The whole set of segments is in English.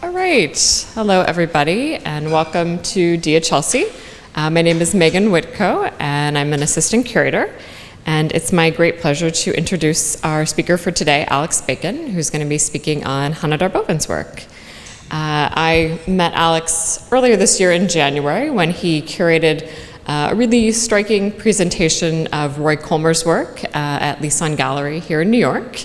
All right. Hello, everybody, and welcome to DiaTalks. My name is Megan Whitko, and I'm an assistant curator. And it's my great pleasure to introduce our speaker for today, Alex Bacon, who's going to be speaking on Hanne Darboven's work. I met Alex earlier this year in January when he curated a really striking presentation of Roy Colmer's work at Lisson Gallery here in New York.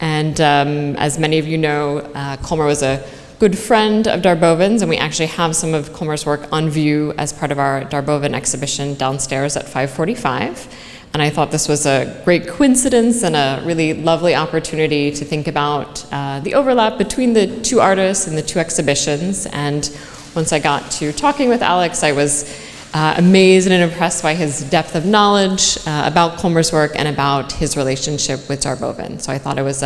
And as many of you know, Colmer was a good friend of Darboven's, and we actually have some of Colmer's work on view as part of our Darboven exhibition downstairs at 545. And I thought this was a great coincidence and a really lovely opportunity to think about the overlap between the two artists and the two exhibitions. And once I got to talking with Alex, I was amazed and impressed by his depth of knowledge about Colmer's work and about his relationship with Darboven. So I thought it was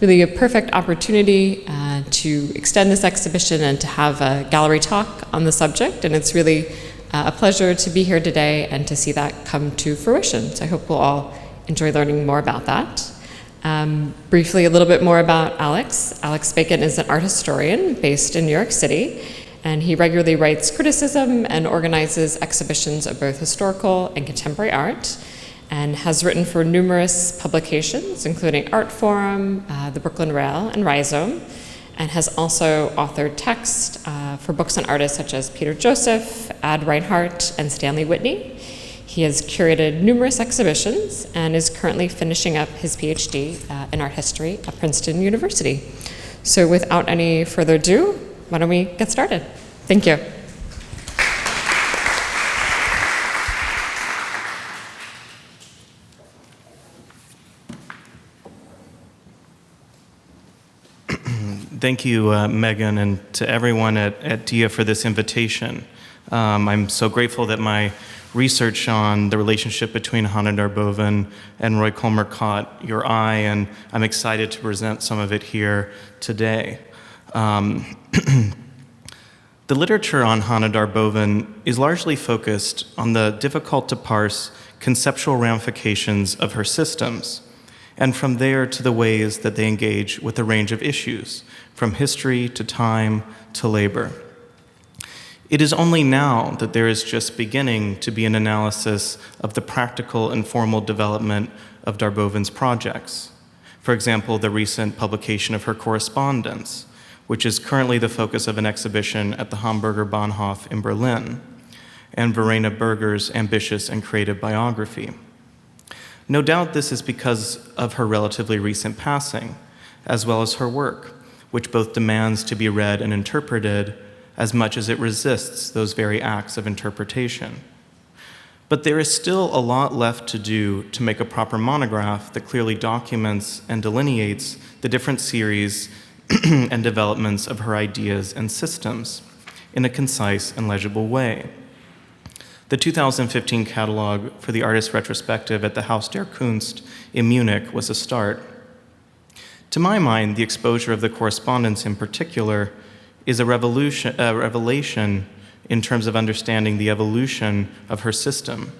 really a perfect opportunity to extend this exhibition and to have a gallery talk on the subject. And it's really a pleasure to be here today and to see that come to fruition. So I hope we'll all enjoy learning more about that. Briefly, a little bit more about Alex. Alex Bacon is an art historian based in New York City, and he regularly writes criticism and organizes exhibitions of both historical and contemporary art, and has written for numerous publications, including Art Forum, the Brooklyn Rail, and Rhizome, and has also authored text for books on artists such as Peter Joseph, Ad Reinhardt, and Stanley Whitney. He has curated numerous exhibitions and is currently finishing up his PhD in art history at Princeton University. So without any further ado, why don't we get started? Thank you. Thank you, Megan, and to everyone at DIA for this invitation. I'm so grateful that my research on the relationship between Hanne Darboven and Roy Colmer caught your eye, and I'm excited to present some of it here today. The literature on Hanne Darboven is largely focused on the difficult-to-parse conceptual ramifications of her systems, and from there to the ways that they engage with a range of issues, from history to time to labor. It is only now that there is just beginning to be an analysis of the practical and formal development of Darboven's projects. For example, the recent publication of her correspondence, which is currently the focus of an exhibition at the Hamburger Bahnhof in Berlin, and Verena Berger's ambitious and creative biography. No doubt this is because of her relatively recent passing, as well as her work, which both demands to be read and interpreted as much as it resists those very acts of interpretation. But there is still a lot left to do to make a proper monograph that clearly documents and delineates the different series and developments of her ideas and systems in a concise and legible way. The 2015 catalog for the Artist Retrospective at the Haus der Kunst in Munich was a start. To my mind, the exposure of the correspondence in particular is a revelation in terms of understanding the evolution of her system.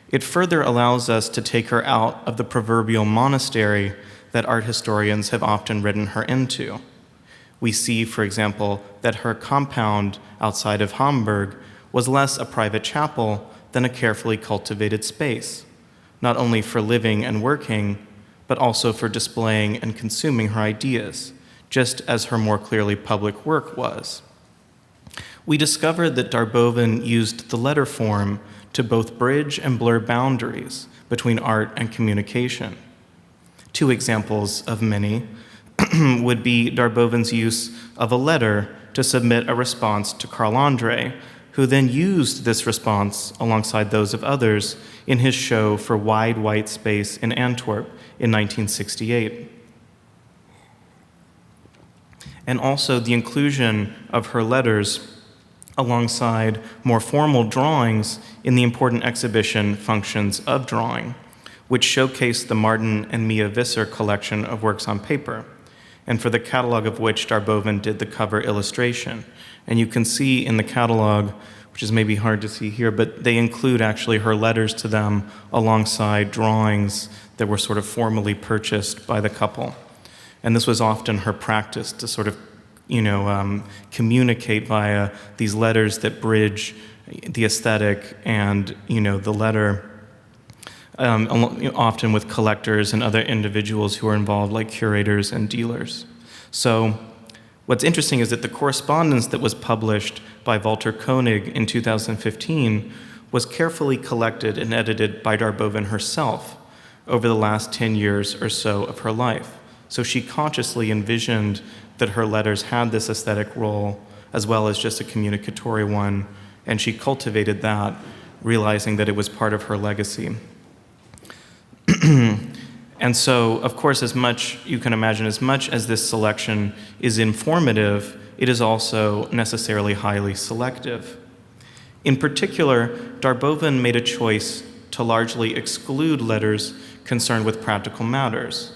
It further allows us to take her out of the proverbial monastery that art historians have often written her into. We see, for example, that her compound outside of Hamburg was less a private chapel than a carefully cultivated space, not only for living and working, but also for displaying and consuming her ideas, just as her more clearly public work was. We discovered that Darboven used the letter form to both bridge and blur boundaries between art and communication. Two examples of many would be Darboven's use of a letter to submit a response to Carl Andre, who then used this response alongside those of others in his show for Wide White Space in Antwerp in 1968. And also the inclusion of her letters alongside more formal drawings in the important exhibition Functions of Drawing, which showcased the Martin and Mia Visser collection of works on paper, and for the catalog of which Darboven did the cover illustration. And you can see in the catalog, which is maybe hard to see here, but they include actually her letters to them alongside drawings that were sort of formally purchased by the couple. And this was often her practice to sort of communicate via these letters that bridge the aesthetic and, the letter, often with collectors and other individuals who are involved, like curators and dealers. So what's interesting is that the correspondence that was published by Walter Koenig in 2015 was carefully collected and edited by Darboven herself over the last 10 years or so of her life. So she consciously envisioned that her letters had this aesthetic role as well as just a communicatory one, and she cultivated that, realizing that it was part of her legacy. And so, of course, as much as this selection is informative, it is also necessarily highly selective. In particular, Darboven made a choice to largely exclude letters concerned with practical matters,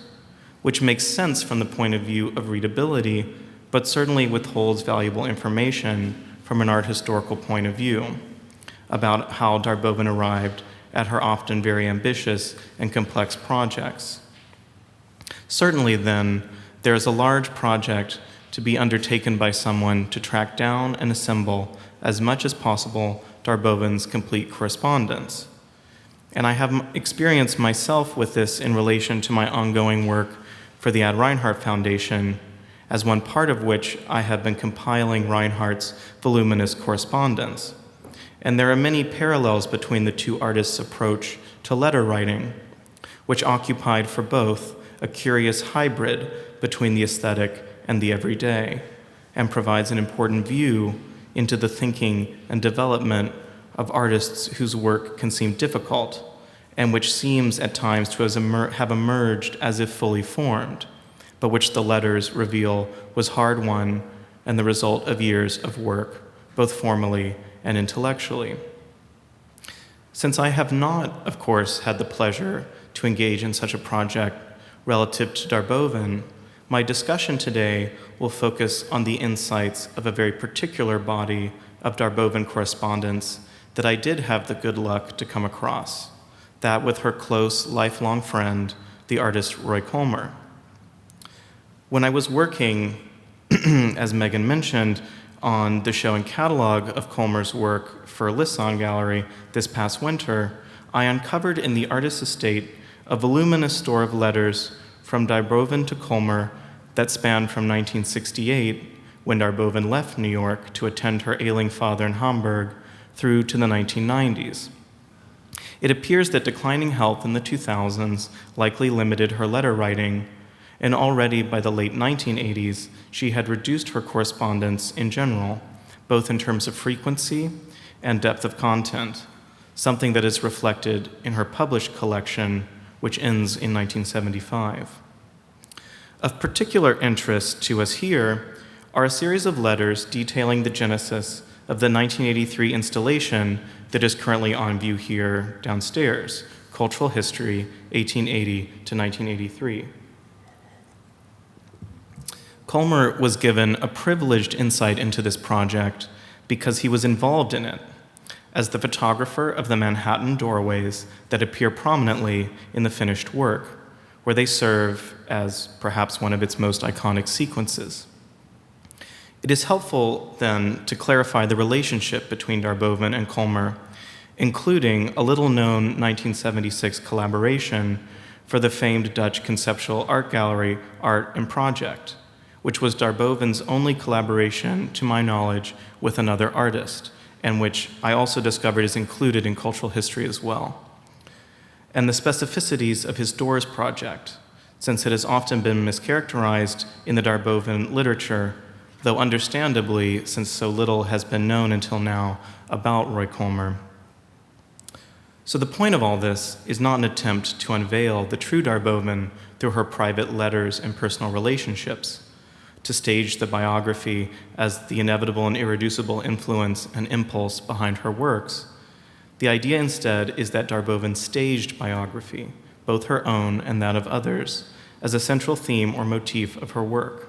which makes sense from the point of view of readability, but certainly withholds valuable information from an art historical point of view about how Darboven arrived at her often very ambitious and complex projects. Certainly, then, there is a large project to be undertaken by someone to track down and assemble as much as possible Darboven's complete correspondence. And I have experienced myself with this in relation to my ongoing work for the Ad Reinhardt Foundation, as one part of which I have been compiling Reinhardt's voluminous correspondence. And there are many parallels between the two artists' approach to letter writing, which occupied for both a curious hybrid between the aesthetic and the everyday, and provides an important view into the thinking and development of artists whose work can seem difficult, and which seems at times to have emerged as if fully formed, but which the letters reveal was hard-won and the result of years of work, both formally and intellectually. Since I have not, of course, had the pleasure to engage in such a project relative to Darboven, my discussion today will focus on the insights of a very particular body of Darboven correspondence that I did have the good luck to come across, that with her close, lifelong friend, the artist Roy Kolmer. When I was working, as Megan mentioned, on the show and catalog of Kolmer's work for Lisson Gallery this past winter, I uncovered in the artist's estate a voluminous store of letters from Darboven to Kolmer that spanned from 1968, when Darboven left New York to attend her ailing father in Hamburg, through to the 1990s. It appears that declining health in the 2000s likely limited her letter writing, and already by the late 1980s, she had reduced her correspondence in general, both in terms of frequency and depth of content, something that is reflected in her published collection, which ends in 1975. Of particular interest to us here are a series of letters detailing the genesis of the 1983 installation that is currently on view here downstairs, Cultural History, 1880 to 1983. Kolmer was given a privileged insight into this project because he was involved in it as the photographer of the Manhattan doorways that appear prominently in the finished work, where they serve as perhaps one of its most iconic sequences. It is helpful, then, to clarify the relationship between Darboven and Kolmer, including a little-known 1976 collaboration for the famed Dutch conceptual art gallery Art and Project, which was Darboven's only collaboration, to my knowledge, with another artist, and which I also discovered is included in Cultural History as well. And the specificities of his Doors project, since it has often been mischaracterized in the Darboven literature, though understandably, since so little has been known until now about Roy Kolmer. So the point of all this is not an attempt to unveil the true Darboven through her private letters and personal relationships, to stage the biography as the inevitable and irreducible influence and impulse behind her works. The idea instead is that Darboven staged biography, both her own and that of others, as a central theme or motif of her work.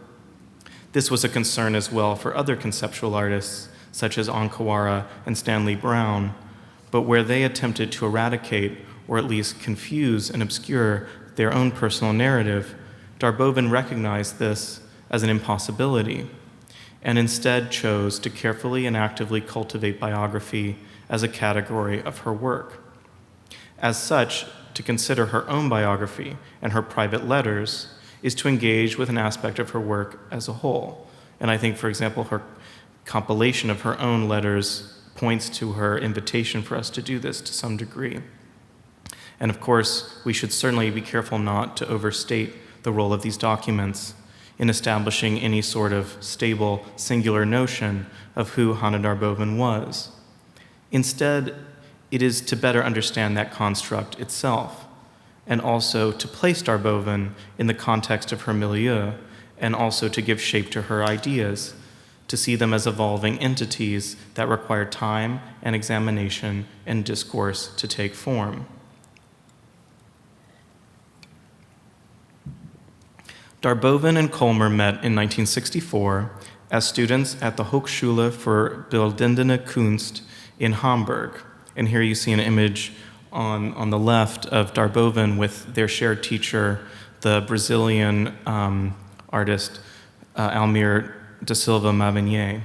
This was a concern as well for other conceptual artists, such as Onkawara and Stanley Brown, but where they attempted to eradicate or at least confuse and obscure their own personal narrative, Darboven recognized this as an impossibility, and instead chose to carefully and actively cultivate biography as a category of her work. As such, to consider her own biography and her private letters is to engage with an aspect of her work as a whole. And I think, for example, her compilation of her own letters points to her invitation for us to do this to some degree. And of course, we should certainly be careful not to overstate the role of these documents in establishing any sort of stable, singular notion of who Hanne Darboven was. Instead, it is to better understand that construct itself, and also to place Darboven in the context of her milieu, and also to give shape to her ideas, to see them as evolving entities that require time and examination and discourse to take form. Darboven and Kolmer met in 1964 as students at the Hochschule für Bildende Kunst in Hamburg. And here you see an image on the left of Darboven with their shared teacher, the Brazilian artist Almir da Silva Mavenier.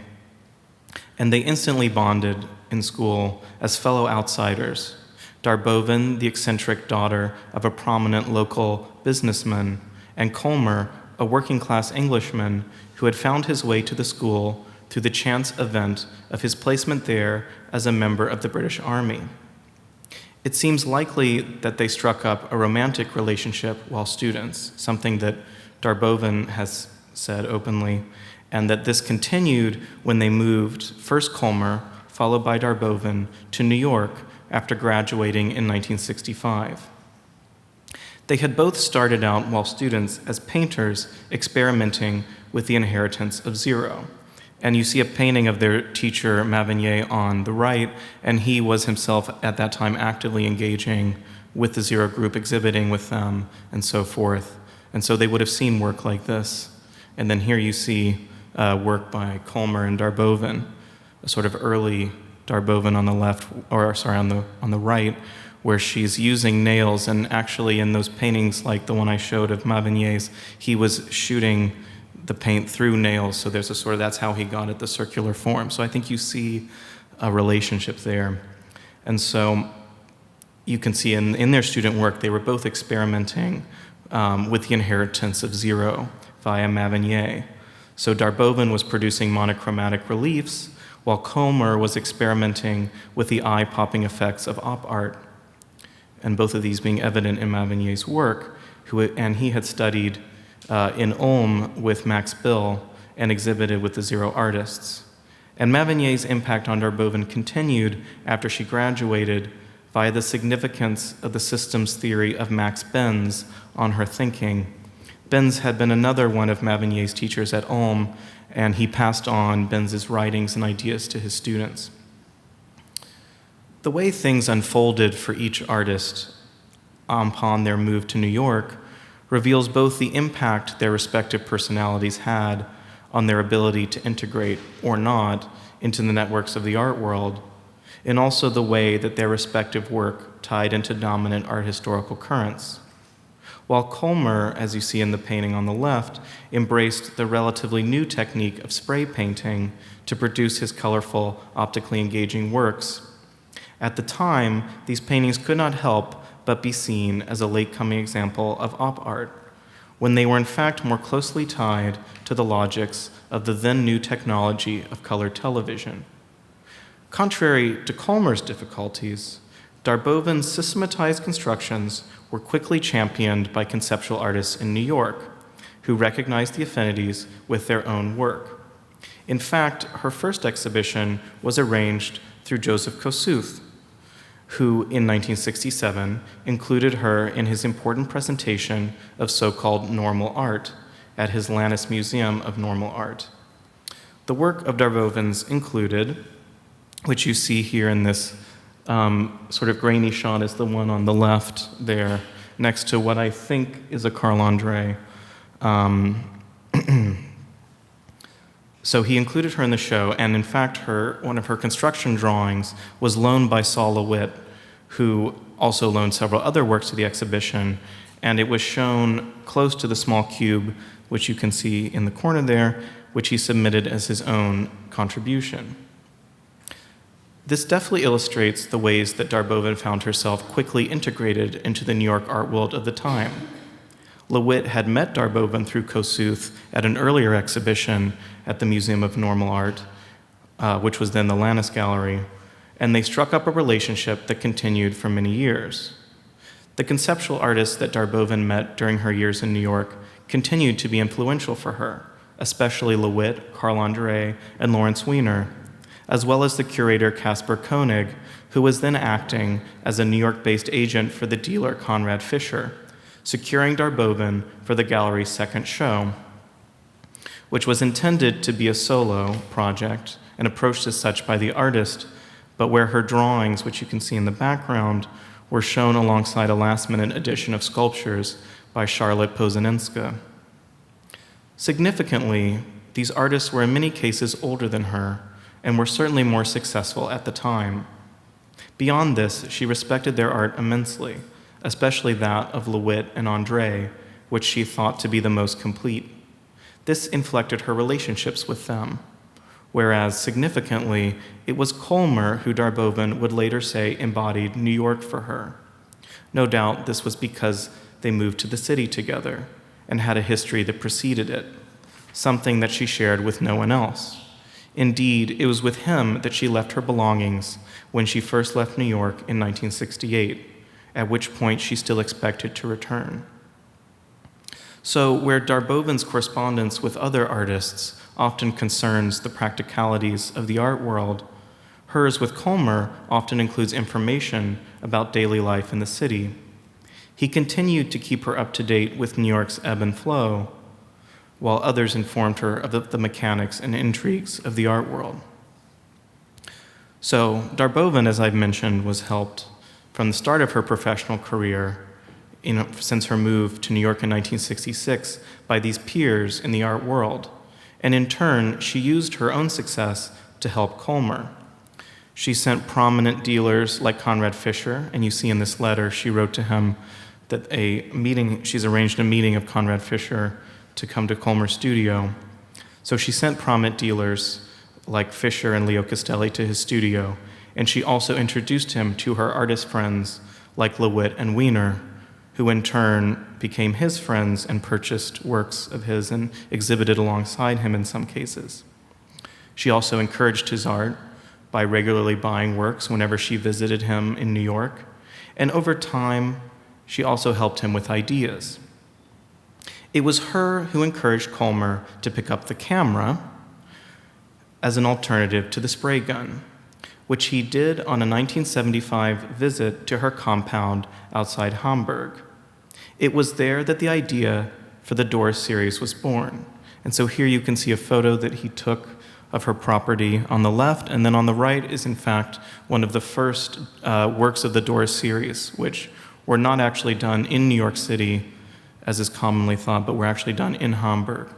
And they instantly bonded in school as fellow outsiders. Darboven, the eccentric daughter of a prominent local businessman, and Kolmer, a working-class Englishman who had found his way to the school through the chance event of his placement there as a member of the British Army. It seems likely that they struck up a romantic relationship while students, something that Darboven has said openly, and that this continued when they moved, first Kolmer, followed by Darboven, to New York after graduating in 1965. They had both started out while students as painters experimenting with the inheritance of zero. And you see a painting of their teacher, Mavenier, on the right, and he was himself at that time actively engaging with the zero group, exhibiting with them, and so forth. And so they would have seen work like this. And then here you see work by Kolmer and Darboven, a sort of early Darboven on the left, or sorry, on the right, where she's using nails, and actually in those paintings like the one I showed of Mavenier's, he was shooting the paint through nails, so there's a sort of, that's how he got it, the circular form. So I think you see a relationship there. And so you can see in their student work, they were both experimenting with the inheritance of zero via Mavenier. So Darboven was producing monochromatic reliefs, while Kolmer was experimenting with the eye-popping effects of op art. And both of these being evident in Mavenier's work, and he had studied in Ulm with Max Bill and exhibited with the Zero artists. And Mavenier's impact on Darboven continued after she graduated via the significance of the systems theory of Max Benz on her thinking. Benz had been another one of Mavenier's teachers at Ulm, and he passed on Benz's writings and ideas to his students. The way things unfolded for each artist upon their move to New York reveals both the impact their respective personalities had on their ability to integrate or not into the networks of the art world, and also the way that their respective work tied into dominant art historical currents. While Kolmer, as you see in the painting on the left, embraced the relatively new technique of spray painting to produce his colorful, optically engaging works, at the time, these paintings could not help but be seen as a late-coming example of op art, when they were in fact more closely tied to the logics of the then-new technology of color television. Contrary to Kolmer's difficulties, Darboven's systematized constructions were quickly championed by conceptual artists in New York, who recognized the affinities with their own work. In fact, her first exhibition was arranged through Joseph Kosuth, who in 1967 included her in his important presentation of so-called normal art at his Lannis Museum of Normal Art. The work of Darboven's included, which you see here in this sort of grainy shot, is the one on the left there, next to what I think is a Carl Andre. So he included her in the show, and in fact, one of her construction drawings was loaned by Saul LeWitt, who also loaned several other works to the exhibition, and it was shown close to the small cube, which you can see in the corner there, which he submitted as his own contribution. This deftly illustrates the ways that Darboven found herself quickly integrated into the New York art world of the time. LeWitt had met Darboven through Kossuth at an earlier exhibition at the Museum of Normal Art, which was then the Lannis Gallery, and they struck up a relationship that continued for many years. The conceptual artists that Darboven met during her years in New York continued to be influential for her, especially LeWitt, Carl Andre, and Lawrence Weiner, as well as the curator Caspar Koenig, who was then acting as a New York-based agent for the dealer Conrad Fisher, securing Darboven for the gallery's second show, which was intended to be a solo project and approached as such by the artist, but where her drawings, which you can see in the background, were shown alongside a last-minute addition of sculptures by Charlotte Pozaninska. Significantly, these artists were in many cases older than her and were certainly more successful at the time. Beyond this, she respected their art immensely, especially that of LeWitt and Andre, which she thought to be the most complete. This inflected her relationships with them, whereas significantly, it was Kolmer who Darboven would later say embodied New York for her. No doubt this was because they moved to the city together and had a history that preceded it, something that she shared with no one else. Indeed, it was with him that she left her belongings when she first left New York in 1968, at which point she still expected to return. So, where Darboven's correspondence with other artists often concerns the practicalities of the art world, hers with Kolmer often includes information about daily life in the city. He continued to keep her up to date with New York's ebb and flow, while others informed her of the mechanics and intrigues of the art world. So, Darboven, as I've mentioned, was helped from the start of her professional career, since her move to New York in 1966, by these peers in the art world. And in turn, she used her own success to help Kolmer. She sent prominent dealers like Conrad Fisher, and you see in this letter she wrote to him that she's arranged a meeting of Conrad Fisher to come to Kolmer's studio. So she sent prominent dealers like Fisher and Leo Castelli to his studio, and she also introduced him to her artist friends like LeWitt and Weiner, who in turn became his friends and purchased works of his and exhibited alongside him in some cases. She also encouraged his art by regularly buying works whenever she visited him in New York, and over time, she also helped him with ideas. It was her who encouraged Kolmer to pick up the camera as an alternative to the spray gun, which he did on a 1975 visit to her compound outside Hamburg. It was there that the idea for the Doors series was born. And so here you can see a photo that he took of her property on the left, and then on the right is in fact one of the first works of the Doors series, which were not actually done in New York City, as is commonly thought, but were actually done in Hamburg.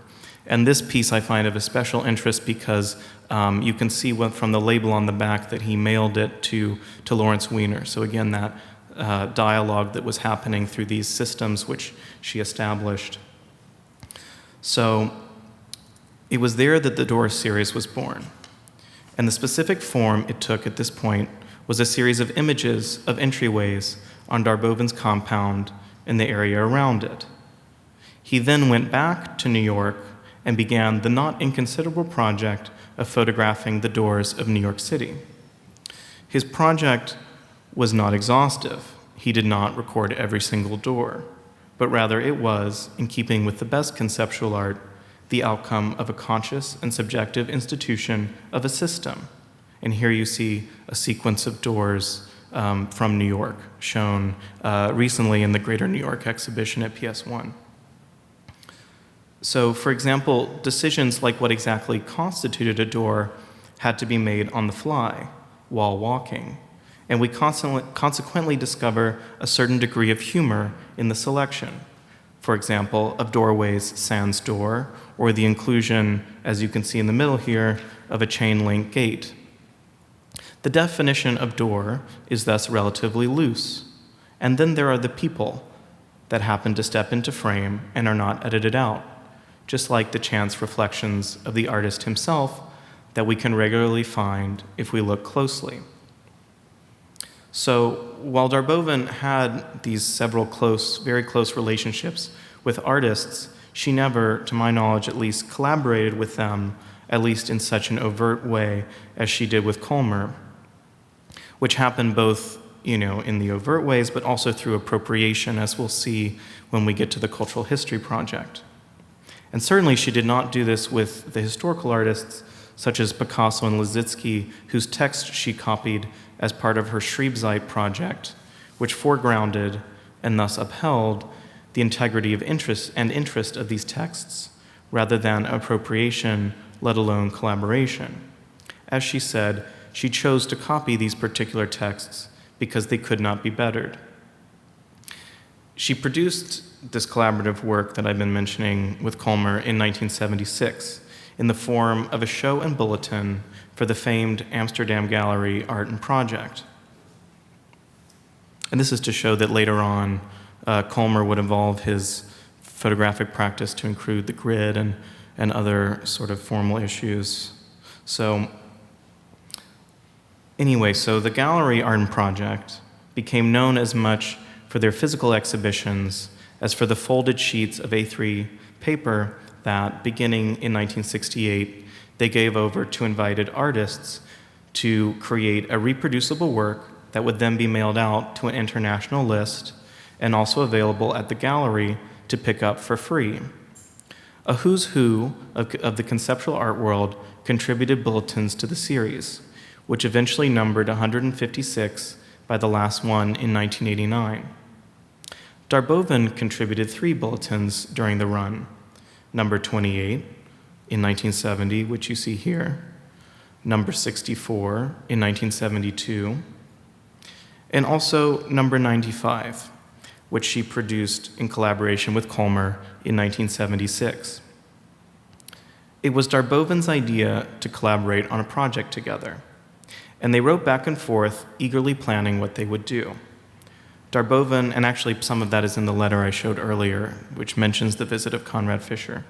And this piece I find of special interest because you can see from the label on the back that he mailed it to Lawrence Weiner. So again, that dialogue that was happening through these systems which she established. So it was there that the Doors series was born. And the specific form it took at this point was a series of images of entryways on Darboven's compound and the area around it. He then went back to New York and began the not inconsiderable project of photographing the doors of New York City. His project was not exhaustive. He did not record every single door, but rather it was, in keeping with the best conceptual art, the outcome of a conscious and subjective institution of a system. And here you see a sequence of doors from New York shown recently in the Greater New York exhibition at PS1. So, for example, decisions like what exactly constituted a door had to be made on the fly while walking. And we consequently discover a certain degree of humor in the selection. For example, of doorways sans door, or the inclusion, as you can see in the middle here, of a chain link gate. The definition of door is thus relatively loose. And then there are the people that happen to step into frame and are not edited out. just like the chance reflections of the artist himself that we can regularly find if we look closely. So while Darboven had these several very close relationships with artists, she never, to my knowledge at least, collaborated with them, at least in such an overt way as she did with Kolmar, which happened both, in the overt ways, but also through appropriation, as we'll see when we get to the Cultural History Project. And certainly she did not do this with the historical artists such as Picasso and Liszewski, whose text she copied as part of her Schreibzeit project, which foregrounded and thus upheld the integrity of interest of these texts, rather than appropriation, let alone collaboration. As she said, she chose to copy these particular texts because they could not be bettered. She produced this collaborative work that I've been mentioning with Kolmar in 1976 in the form of a show and bulletin for the famed Amsterdam Gallery Art and Project. And this is to show that later on, Kolmar would evolve his photographic practice to include the grid and other sort of formal issues. So the Gallery Art and Project became known as much for their physical exhibitions as for the folded sheets of A3 paper that, beginning in 1968, they gave over to invited artists to create a reproducible work that would then be mailed out to an international list and also available at the gallery to pick up for free. A who's who of the conceptual art world contributed bulletins to the series, which eventually numbered 156 by the last one in 1989. Darboven contributed 3 bulletins during the run, number 28 in 1970, which you see here, number 64 in 1972, and also number 95, which she produced in collaboration with Kolmar in 1976. It was Darboven's idea to collaborate on a project together, and they wrote back and forth, eagerly planning what they would do. Darboven, and actually some of that is in the letter I showed earlier, which mentions the visit of Conrad Fischer.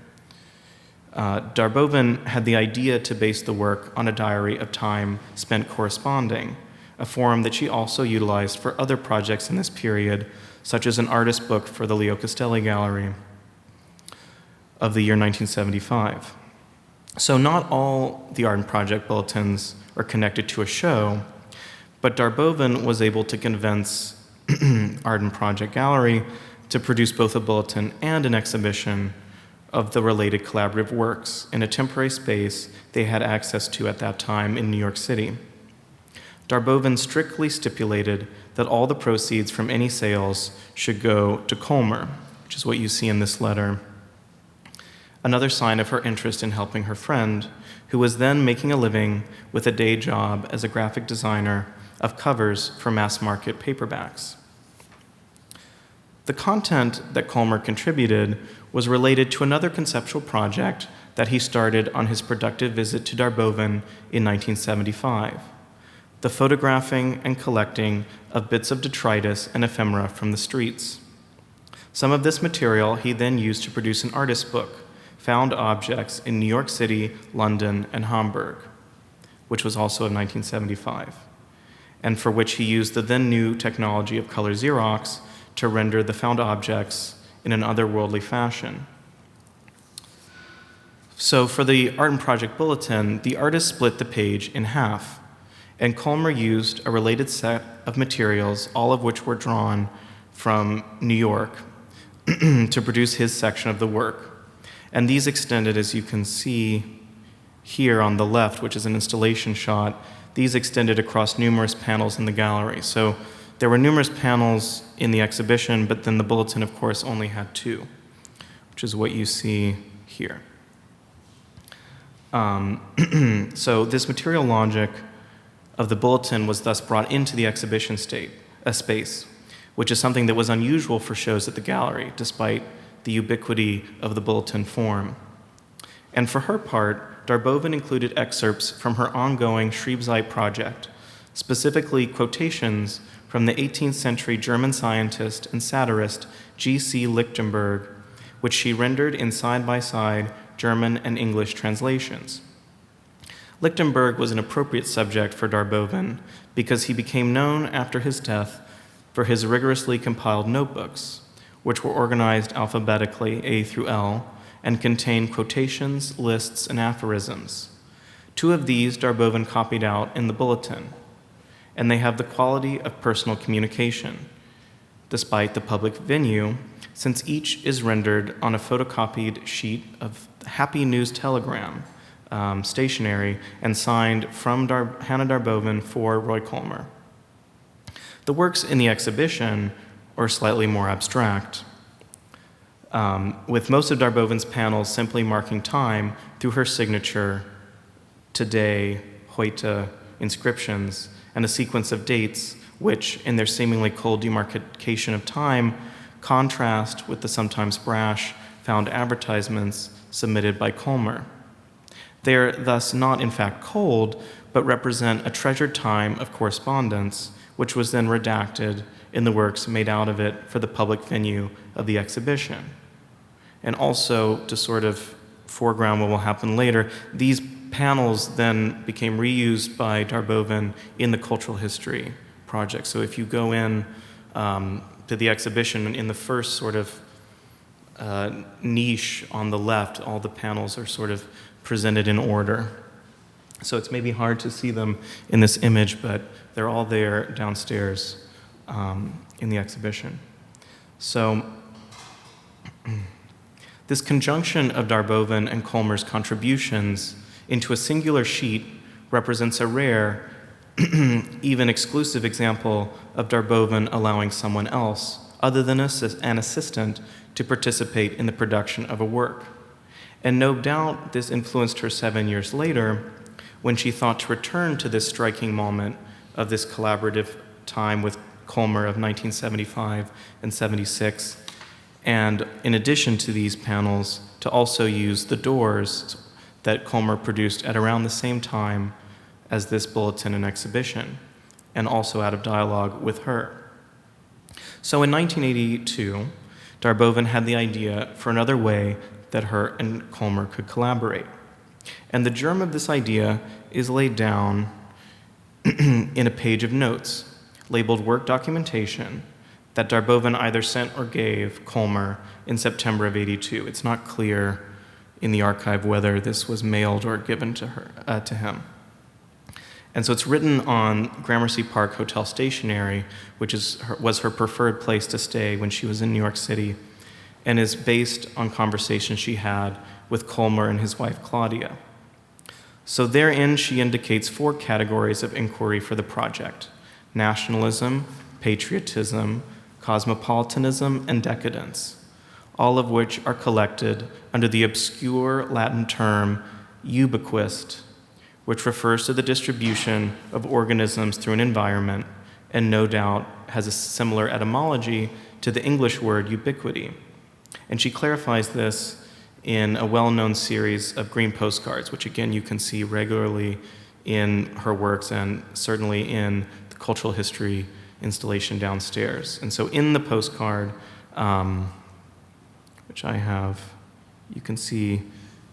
Darboven had the idea to base the work on a diary of time spent corresponding, a form that she also utilized for other projects in this period, such as an artist book for the Leo Castelli Gallery of the year 1975. So not all the Art and Project bulletins are connected to a show, but Darboven was able to convince Art and Project Gallery to produce both a bulletin and an exhibition of the related collaborative works in a temporary space they had access to at that time in New York City. Darboven strictly stipulated that all the proceeds from any sales should go to Kolmar, which is what you see in this letter. Another sign of her interest in helping her friend, who was then making a living with a day job as a graphic designer of covers for mass market paperbacks. The content that Kolmar contributed was related to another conceptual project that he started on his productive visit to Darboven in 1975, the photographing and collecting of bits of detritus and ephemera from the streets. Some of this material he then used to produce an artist book, Found Objects in New York City, London, and Hamburg, which was also in 1975, and for which he used the then new technology of color Xerox to render the found objects in an otherworldly fashion. So for the Art and Project Bulletin, the artist split the page in half, and Kolmar used a related set of materials, all of which were drawn from New York, to produce his section of the work. And these extended, as you can see here on the left, which is an installation shot, these extended across numerous panels in the gallery. So there were numerous panels in the exhibition, but then the bulletin, of course, only had 2, which is what you see here. So this material logic of the bulletin was thus brought into the exhibition space, which is something that was unusual for shows at the gallery, despite the ubiquity of the bulletin form. And for her part, Darboven included excerpts from her ongoing Schreibzeit project, specifically quotations from the 18th century German scientist and satirist G.C. Lichtenberg, which she rendered in side-by-side German and English translations. Lichtenberg was an appropriate subject for Darboven because he became known after his death for his rigorously compiled notebooks, which were organized alphabetically A through L and contained quotations, lists, and aphorisms. 2 of these Darboven copied out in the bulletin, and they have the quality of personal communication, despite the public venue, since each is rendered on a photocopied sheet of Happy News Telegram, stationery, and signed from Hanne Darboven for Roy Kolmer. The works in the exhibition are slightly more abstract, with most of Darboven's panels simply marking time through her signature, today, heute, inscriptions, and a sequence of dates which, in their seemingly cold demarcation of time, contrast with the sometimes brash found advertisements submitted by Kolmer. They are thus not in fact cold, but represent a treasured time of correspondence, which was then redacted in the works made out of it for the public venue of the exhibition. And also, to sort of foreground what will happen later, these panels then became reused by Darboven in the cultural history project. So if you go in to the exhibition, in the first sort of niche on the left, all the panels are sort of presented in order. So it's maybe hard to see them in this image, but they're all there downstairs in the exhibition. So this conjunction of Darboven and Kolmer's contributions into a singular sheet represents a rare, even exclusive example of Darboven allowing someone else, other than an assistant, to participate in the production of a work. And no doubt this influenced her 7 years later when she thought to return to this striking moment of this collaborative time with Kolmer of 1975 and 76, and in addition to these panels, to also use the doors that Kolmer produced at around the same time as this bulletin and exhibition, and also out of dialogue with her. So in 1982, Darboven had the idea for another way that her and Kolmer could collaborate. And the germ of this idea is laid down in a page of notes labeled work documentation that Darboven either sent or gave Kolmer in September of '82. It's not clear in the archive whether this was mailed or given to him. And so it's written on Gramercy Park Hotel stationery, which was her preferred place to stay when she was in New York City, and is based on conversations she had with Kolmer and his wife Claudia. So therein she indicates 4 categories of inquiry for the project: nationalism, patriotism, cosmopolitanism, and decadence, all of which are collected under the obscure Latin term ubiquist, which refers to the distribution of organisms through an environment, and no doubt has a similar etymology to the English word ubiquity. And she clarifies this in a well-known series of green postcards, which again you can see regularly in her works and certainly in the cultural history installation downstairs. And so in the postcard, which I have, you can see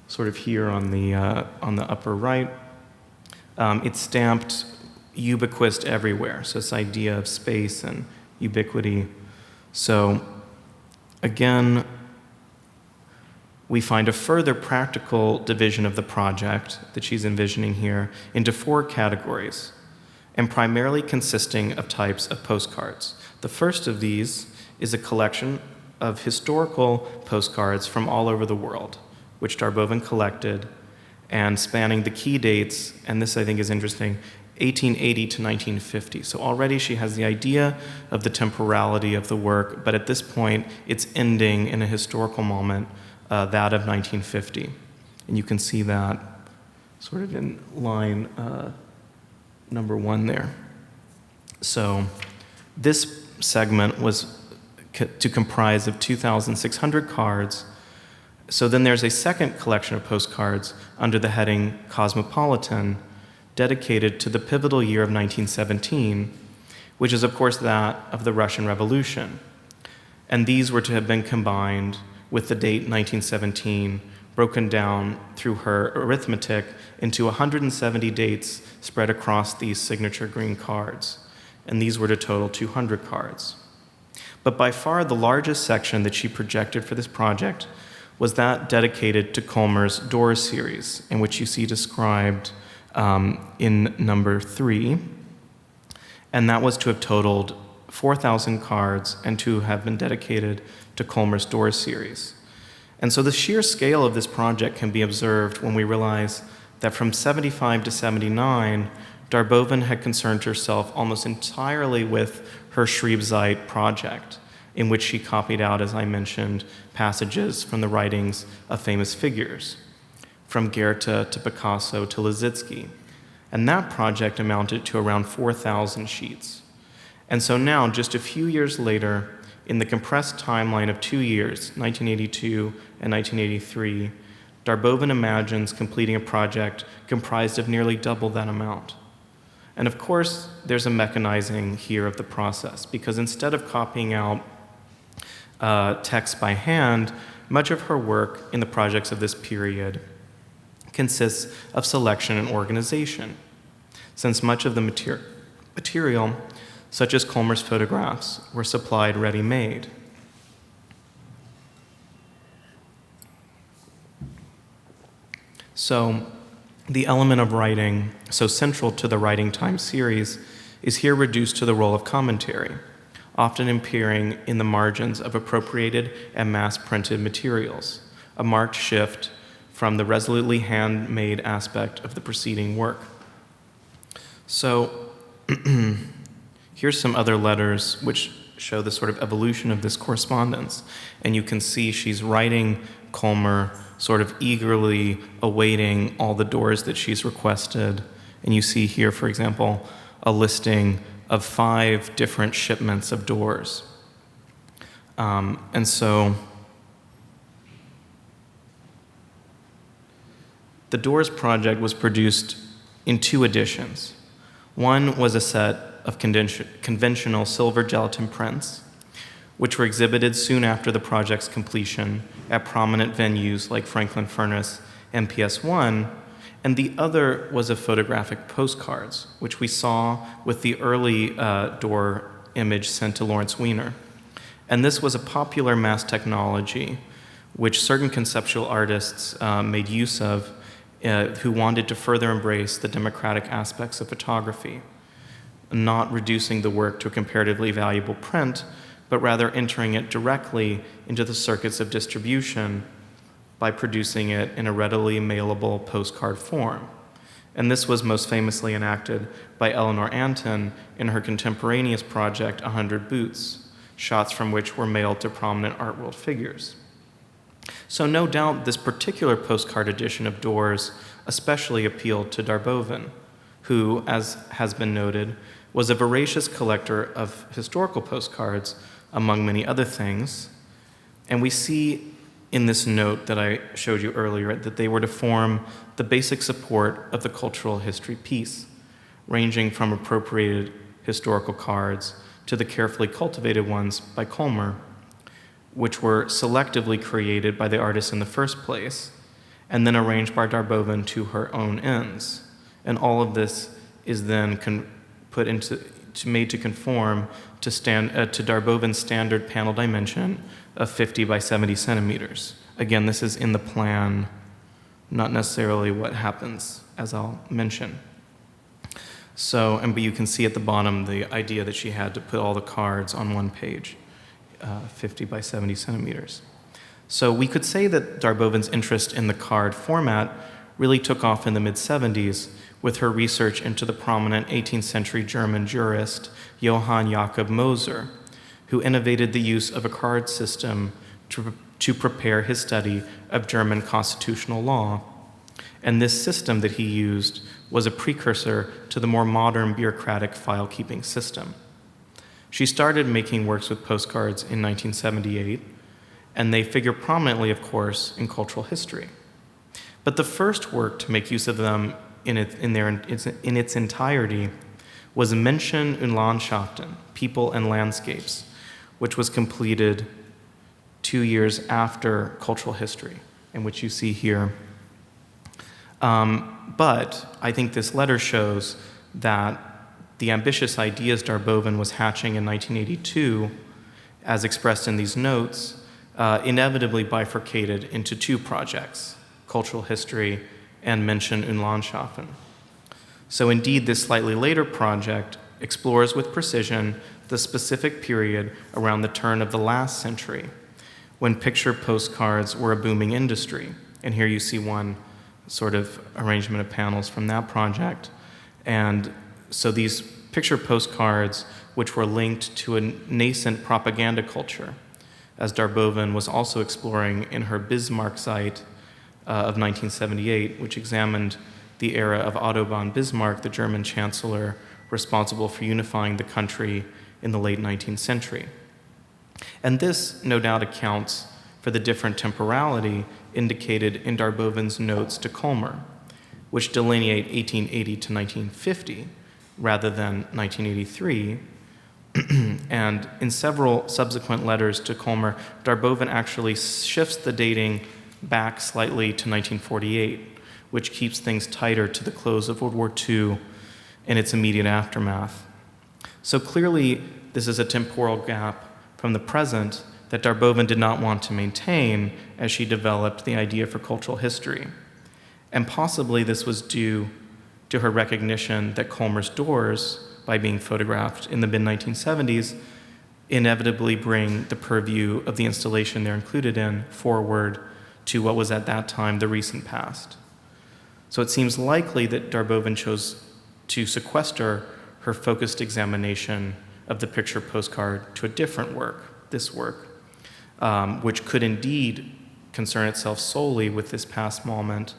sort of here on the upper right, it's stamped ubiquist everywhere. So this idea of space and ubiquity. So again, we find a further practical division of the project that she's envisioning here into 4 categories, and primarily consisting of types of postcards. The first of these is a collection of historical postcards from all over the world, which Darboven collected, and spanning the key dates, and this I think is interesting, 1880 to 1950. So already she has the idea of the temporality of the work, but at this point it's ending in a historical moment, that of 1950. And you can see that sort of in line number 1 there. So this segment was to comprise of 2,600 cards. So then there's a second collection of postcards under the heading Cosmopolitan, dedicated to the pivotal year of 1917, which is of course that of the Russian Revolution. And these were to have been combined with the date 1917 broken down through her arithmetic into 170 dates spread across these signature green cards. And these were to total 200 cards. But by far the largest section that she projected for this project was that dedicated to Kolmar's Doors series, in which you see described in number 3. And that was to have totaled 4,000 cards and to have been dedicated to Kolmar's Doors series. And so the sheer scale of this project can be observed when we realize that from 75 to 79, Darboven had concerned herself almost entirely with her Schreibzeit project, in which she copied out, as I mentioned, passages from the writings of famous figures, from Goethe to Picasso to Liszewski. And that project amounted to around 4,000 sheets. And so now, just a few years later, in the compressed timeline of 2 years, 1982 and 1983, Darboven imagines completing a project comprised of nearly double that amount. And of course, there's a mechanizing here of the process, because instead of copying out text by hand, much of her work in the projects of this period consists of selection and organization, since much of the material, such as Kolmar's photographs, were supplied ready-made. So the element of writing, so central to the Writing Time series, is here reduced to the role of commentary, often appearing in the margins of appropriated and mass-printed materials, a marked shift from the resolutely handmade aspect of the preceding work. So here's some other letters which show the sort of evolution of this correspondence. And you can see she's writing Kolmar, sort of eagerly awaiting all the doors that she's requested. And you see here, for example, a listing of 5 different shipments of doors. And so the Doors project was produced in 2 editions. One was a set of conventional silver gelatin prints, which were exhibited soon after the project's completion at prominent venues like Franklin Furnace and PS1, and the other was of photographic postcards, which we saw with the early door image sent to Lawrence Weiner. And this was a popular mass technology which certain conceptual artists made use of who wanted to further embrace the democratic aspects of photography, not reducing the work to a comparatively valuable print, but rather entering it directly into the circuits of distribution by producing it in a readily mailable postcard form. And this was most famously enacted by Eleanor Anton in her contemporaneous project, 100 Boots, shots from which were mailed to prominent art world figures. So no doubt this particular postcard edition of Doors especially appealed to Darboven, who, as has been noted, was a voracious collector of historical postcards, among many other things. And we see in this note that I showed you earlier that they were to form the basic support of the cultural history piece, ranging from appropriated historical cards to the carefully cultivated ones by Kolmar, which were selectively created by the artist in the first place, and then arranged by Darboven to her own ends. And all of this is then made to conform to Darboven's standard panel dimension of 50 by 70 centimeters. Again, this is in the plan, not necessarily what happens, as I'll mention. So, but you can see at the bottom the idea that she had to put all the cards on one page, 50 by 70 centimeters. So we could say that Darboven's interest in the card format really took off in the mid-70s with her research into the prominent 18th century German jurist Johann Jakob Moser, who innovated the use of a card system to prepare his study of German constitutional law. And this system that he used was a precursor to the more modern bureaucratic file-keeping system. She started making works with postcards in 1978, and they figure prominently, of course, in cultural history. But the first work to make use of them in its entirety was Menschen und Landschaften, People and Landscapes, which was completed 2 years after cultural history, in which you see here. But I think this letter shows that the ambitious ideas Darboven was hatching in 1982, as expressed in these notes, inevitably bifurcated into two projects, cultural history and Menschen und Landschaften. So indeed, this slightly later project explores with precision the specific period around the turn of the last century, when picture postcards were a booming industry. And here you see one sort of arrangement of panels from that project. And so these picture postcards, which were linked to a nascent propaganda culture, as Darboven was also exploring in her Bismarck site of 1978, which examined the era of Otto von Bismarck, the German chancellor responsible for unifying the country in the late 19th century. And this, no doubt, accounts for the different temporality indicated in Darboven's notes to Colmer, which delineate 1880 to 1950 rather than 1983. And in several subsequent letters to Colmer, Darboven actually shifts the dating back slightly to 1948, which keeps things tighter to the close of World War II and its immediate aftermath. So clearly, this is a temporal gap from the present that Darboven did not want to maintain as she developed the idea for cultural history. And possibly this was due to her recognition that Colmer's doors, by being photographed in the mid-1970s, inevitably bring the purview of the installation they're included in forward to what was at that time the recent past. So it seems likely that Darboven chose to sequester her focused examination of the picture postcard to a different work, this work, which could indeed concern itself solely with this past moment.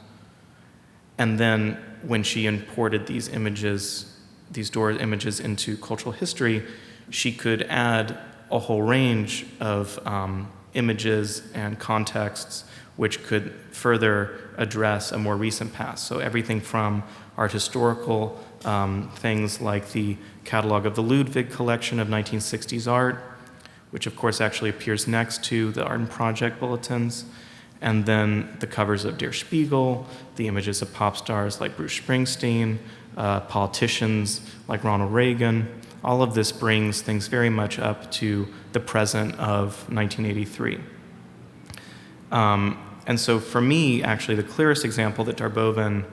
And then when she imported these images, these door images into cultural history, she could add a whole range of images and contexts which could further address a more recent past. So everything from art historical things like the catalog of the Ludwig collection of 1960s art, which of course actually appears next to the Art and Project bulletins, and then the covers of Der Spiegel, the images of pop stars like Bruce Springsteen, politicians like Ronald Reagan. All of this brings things very much up to the present of 1983. And so for me, actually, the clearest example that Darboven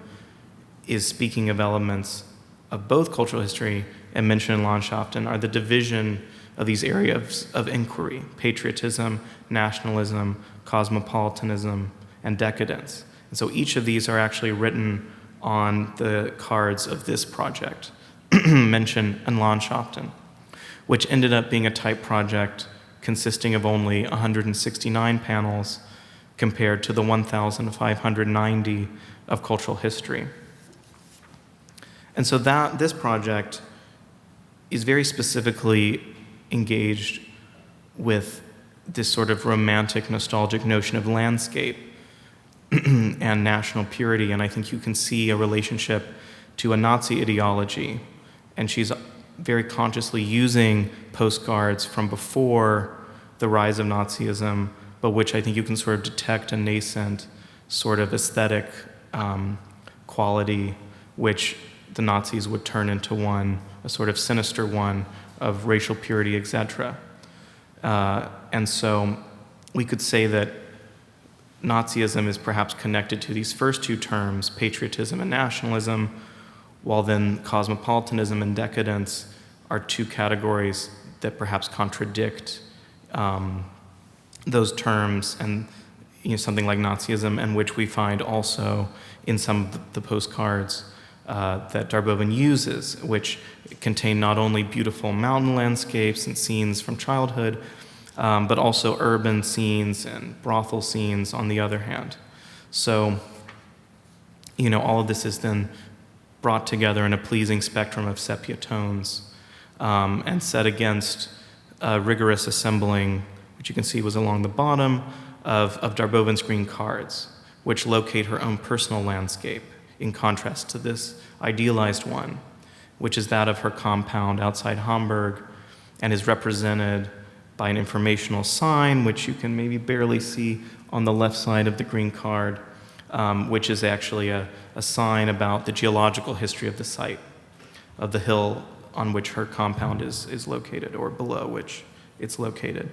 is speaking of elements of both cultural history and Menschen und Landschaften are the division of these areas of inquiry: patriotism, nationalism, cosmopolitanism, and decadence. And so each of these are actually written on the cards of this project, Menschen und Landschaften, which ended up being a type project consisting of only 169 panels compared to the 1,590 of cultural history. And so this project is very specifically engaged with this sort of romantic, nostalgic notion of landscape and national purity, and I think you can see a relationship to a Nazi ideology, and she's very consciously using postcards from before the rise of Nazism, but which I think you can sort of detect a nascent sort of aesthetic quality, which the Nazis would turn into a sort of sinister one of racial purity, etc. And so we could say that Nazism is perhaps connected to these first two terms, patriotism and nationalism, while then cosmopolitanism and decadence are two categories that perhaps contradict those terms, and something like Nazism, and which we find also in some of the postcards that Darboven uses, which contain not only beautiful mountain landscapes and scenes from childhood, but also urban scenes and brothel scenes on the other hand. So, all of this is then brought together in a pleasing spectrum of sepia tones and set against rigorous assembling, which you can see was along the bottom of Darboven's green cards, which locate her own personal landscape in contrast to this idealized one, which is that of her compound outside Hamburg and is represented by an informational sign, which you can maybe barely see on the left side of the green card, which is actually a sign about the geological history of the site, of the hill on which her compound is located, or below which it's located.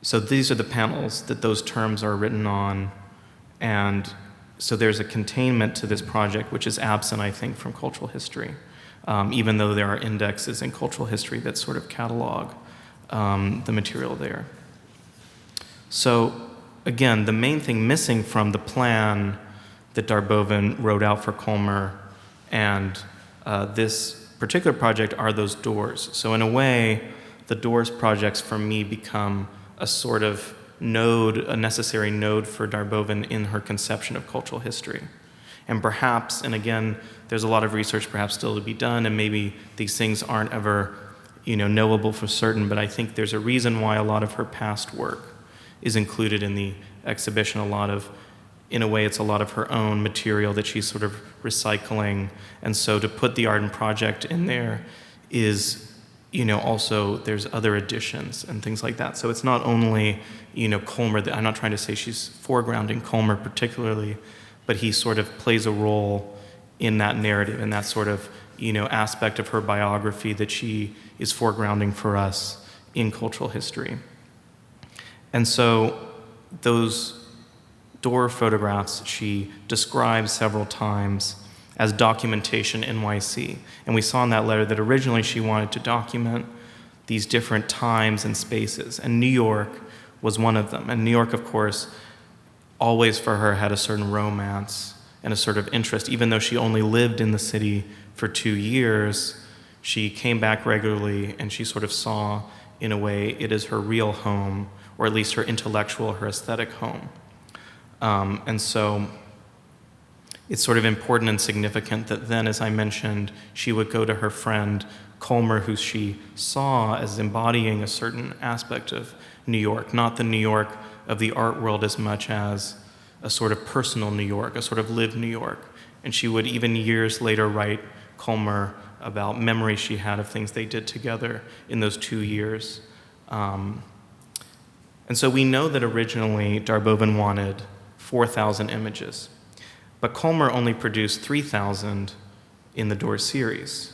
So these are the panels that those terms are written on, and so there's a containment to this project which is absent, I think, from cultural history, even though there are indexes in cultural history that sort of catalog the material there. So again, the main thing missing from the plan that Darboven wrote out for Colmer and this particular project are those doors. So in a way, the doors projects for me become a sort of node, a necessary node for Darboven in her conception of cultural history. And perhaps, and again, there's a lot of research perhaps still to be done, and maybe these things aren't ever, knowable for certain, but I think there's a reason why a lot of her past work is included in the exhibition. In a way, it's a lot of her own material that she's sort of recycling. And so to put the Arden project in there is, also there's other additions and things like that. So it's not only, Colmer, I'm not trying to say she's foregrounding Colmer particularly, but he sort of plays a role in that narrative and that sort of, aspect of her biography that she is foregrounding for us in cultural history. And so those door photographs she describes several times as documentation NYC. And we saw in that letter that originally she wanted to document these different times and spaces, and New York was one of them. And New York, of course, always for her had a certain romance and a sort of interest. Even though she only lived in the city for 2 years, she came back regularly, and she sort of saw, in a way, it as her real home, or at least her intellectual, her aesthetic home. And so it's sort of important and significant that then, as I mentioned, she would go to her friend Colmer, who she saw as embodying a certain aspect of New York, not the New York of the art world as much as a sort of personal New York, a sort of lived New York. And she would even years later write Colmer about memories she had of things they did together in those 2 years. And so we know that originally Darboven wanted 4,000 images, but Colmer only produced 3,000 in the Door series.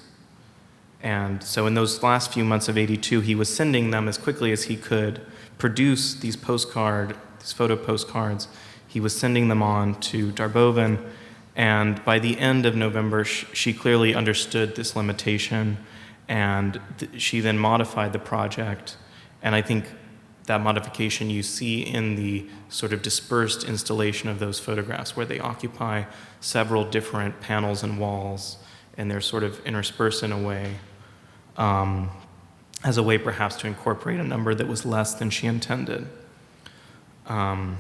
And so in those last few months of '82, he was sending them as quickly as he could produce these photo postcards. He was sending them on to Darboven, and by the end of November, she clearly understood this limitation, and she then modified the project. And I think that modification you see in the sort of dispersed installation of those photographs, where they occupy several different panels and walls, and they're sort of interspersed in a way, as a way perhaps to incorporate a number that was less than she intended. And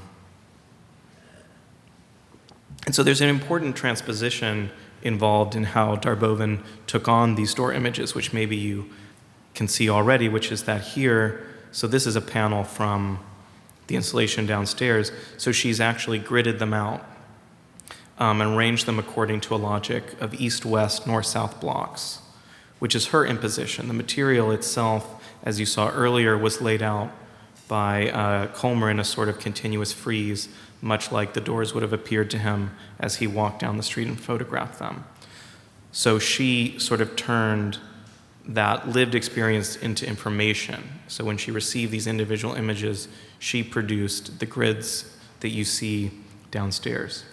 so there's an important transposition involved in how Darboven took on these door images, which maybe you can see already, which is that here, so this is a panel from the installation downstairs, so she's actually gridded them out and arranged them according to a logic of east-west, north-south blocks, which is her imposition. The material itself, as you saw earlier, was laid out by Colmer in a sort of continuous frieze, much like the doors would have appeared to him as he walked down the street and photographed them. So she sort of turned that lived experience into information. So when she received these individual images, she produced the grids that you see downstairs.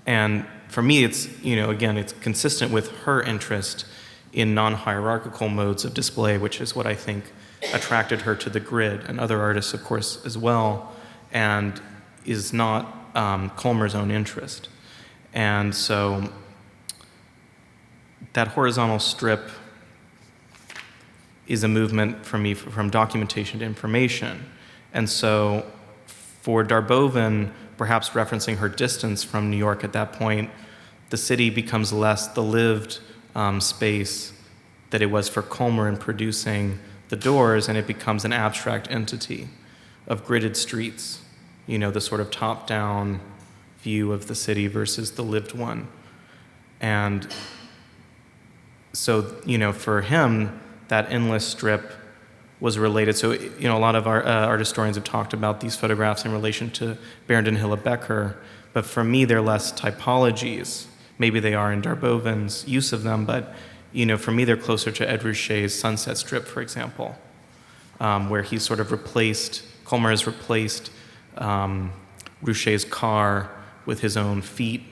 And for me, it's, again, it's consistent with her interest in non-hierarchical modes of display, which is what I think attracted her to the grid, and other artists, of course, as well, and is not Colmer's own interest. And so that horizontal strip is a movement for me from documentation to information. And so for Darboven, perhaps referencing her distance from New York at that point, the city becomes less the lived space that it was for Colmer in producing the doors, and it becomes an abstract entity of gridded streets, the sort of top-down view of the city versus the lived one. And so, for him, that endless strip was related. So, a lot of our art historians have talked about these photographs in relation to Barrington Hille-Becker, but for me, they're less typologies. Maybe they are in Darboven's use of them, but, for me, they're closer to Ed Ruscha's Sunset Strip, for example, where he sort of Colmer has replaced Ruscha's car with his own feet.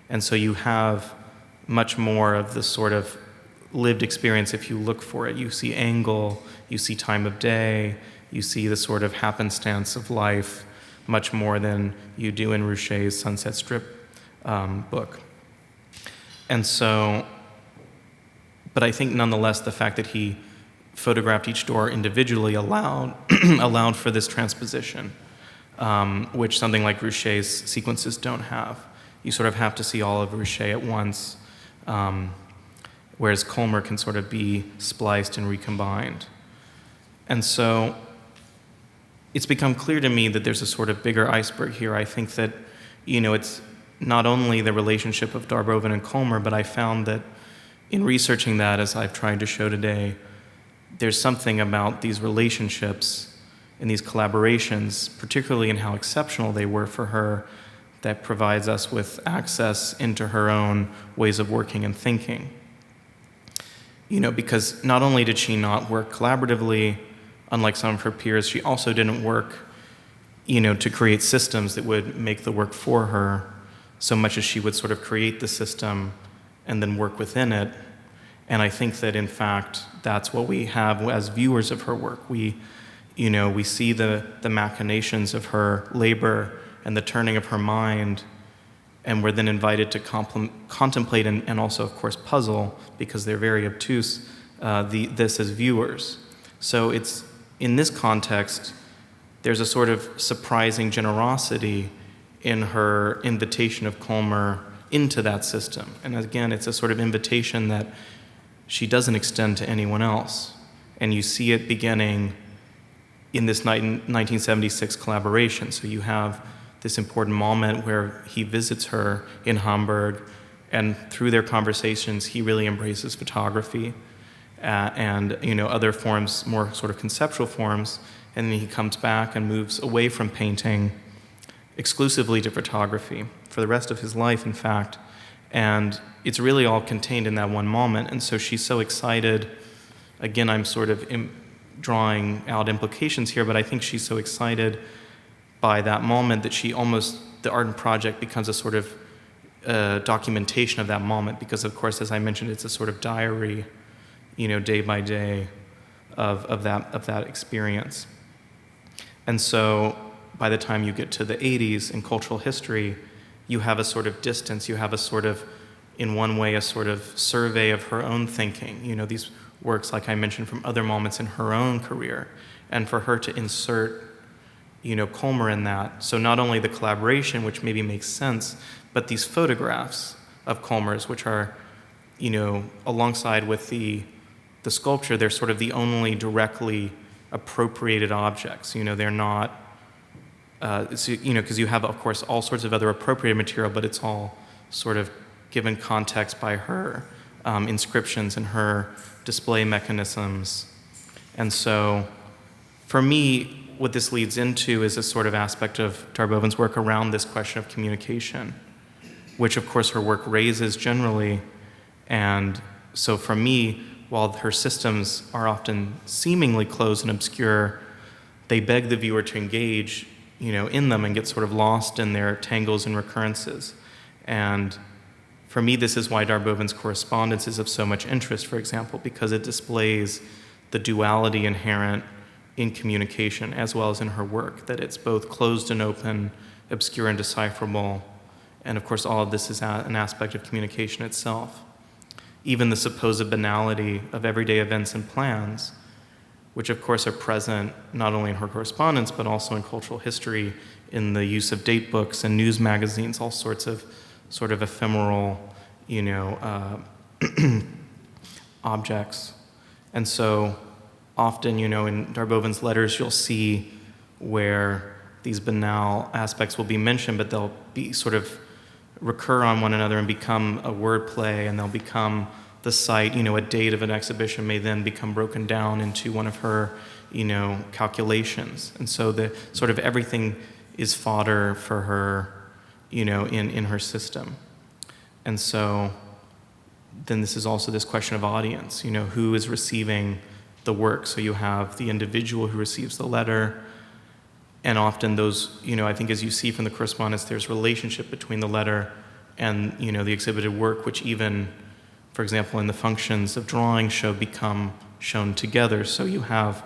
And so you have much more of the sort of lived experience if you look for it. You see angle, you see time of day, you see the sort of happenstance of life much more than you do in Ruscha's Sunset Strip book. And so, but I think nonetheless the fact that he photographed each door individually allowed for this transposition, which something like Ruscha's sequences don't have. You sort of have to see all of Ruscha at once, whereas Colmer can sort of be spliced and recombined. And so it's become clear to me that there's a sort of bigger iceberg here. I think that, it's not only the relationship of Darboven and Colmer, but I found that in researching that, as I've tried to show today, there's something about these relationships and these collaborations, particularly in how exceptional they were for her, that provides us with access into her own ways of working and thinking. Because not only did she not work collaboratively, unlike some of her peers, she also didn't work, to create systems that would make the work for her, so much as she would sort of create the system and then work within it. And I think that, in fact, that's what we have as viewers of her work. We see the machinations of her labor and the turning of her mind, and we're then invited to contemplate and also, of course, puzzle, because they're very obtuse, this as viewers. So it's, in this context, there's a sort of surprising generosity in her invitation of Colmer into that system. And again, it's a sort of invitation that she doesn't extend to anyone else. And you see it beginning in this 1976 collaboration. So you have this important moment where he visits her in Hamburg, and through their conversations, he really embraces photography and other forms, more sort of conceptual forms, and then he comes back and moves away from painting exclusively to photography for the rest of his life, in fact. And it's really all contained in that one moment. And so she's so excited. Again, I'm sort of drawing out implications here, but I think she's so excited by that moment that the art and project becomes a sort of documentation of that moment, because, of course, as I mentioned, it's a sort of diary, day by day of that experience. And so by the time you get to the 80s in cultural history, you have a sort of distance, you have a sort of, in one way, a sort of survey of her own thinking. These works, like I mentioned, from other moments in her own career, and for her to insert, Colmer in that. So not only the collaboration, which maybe makes sense, but these photographs of Colmer's, which are, alongside with the sculpture, they're sort of the only directly appropriated objects. They're not, because you have, of course, all sorts of other appropriated material, but it's all sort of given context by her inscriptions and her display mechanisms. And so, for me, what this leads into is a sort of aspect of Darboven's work around this question of communication, which, of course, her work raises generally. And so for me, while her systems are often seemingly closed and obscure, they beg the viewer to engage, in them and get sort of lost in their tangles and recurrences. And for me, this is why Darboven's correspondence is of so much interest, for example, because it displays the duality inherent in communication as well as in her work, that it's both closed and open, obscure and decipherable, and of course all of this is an aspect of communication itself. Even the supposed banality of everyday events and plans, which of course are present not only in her correspondence but also in cultural history, in the use of date books and news magazines, all sorts of sort of ephemeral, objects. And so often, in Darboven's letters, you'll see where these banal aspects will be mentioned, but they'll be sort of recur on one another and become a wordplay, and they'll become the site, a date of an exhibition may then become broken down into one of her, calculations. And so the sort of everything is fodder for her, in her system. And so then this is also this question of audience, who is receiving the work. So you have the individual who receives the letter, and often those, I think as you see from the correspondence, there's relationship between the letter and, the exhibited work, which even, for example, in the functions of drawing become shown together. So you have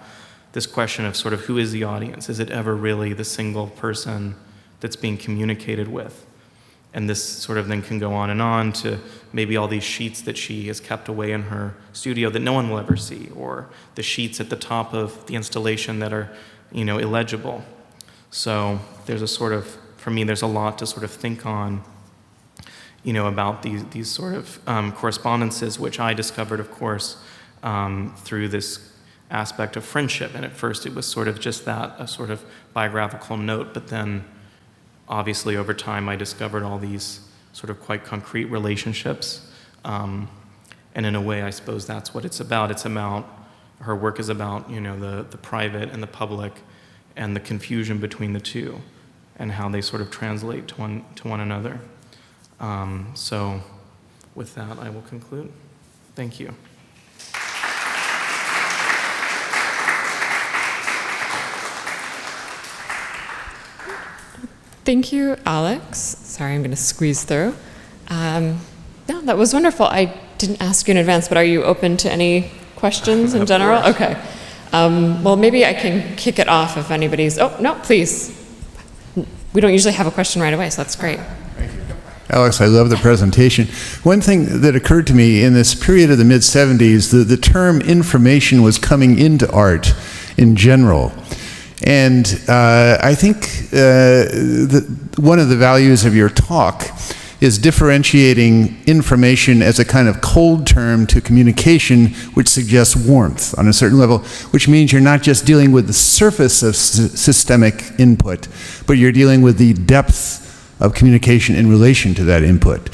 this question of sort of who is the audience? Is it ever really the single person that's being communicated with? And this sort of then can go on to maybe all these sheets that she has kept away in her studio that no one will ever see, or the sheets at the top of the installation that are, illegible. So there's a sort of, for me, there's a lot to sort of think on, about these sort of correspondences, which I discovered, of course, through this aspect of friendship. And at first it was sort of just that, a sort of biographical note, but then obviously over time I discovered all these sort of quite concrete relationships. And in a way, I suppose that's what it's about. It's about, her work is about, the private and the public and the confusion between the two and how they sort of translate to one another. So with that, I will conclude. Thank you. Thank you, Alex. Sorry, I'm going to squeeze through. No, that was wonderful. I didn't ask you in advance, but are you open to any questions in general? Course. Okay. Well, maybe I can kick it off if anybody's... Oh, no, please. We don't usually have a question right away, so that's great. Thank you. Alex, I love the presentation. One thing that occurred to me in this period of the mid-'70s, the term information was coming into art in general. And I think one of the values of your talk is differentiating information as a kind of cold term to communication, which suggests warmth on a certain level, which means you're not just dealing with the surface of systemic input, but you're dealing with the depth of communication in relation to that input.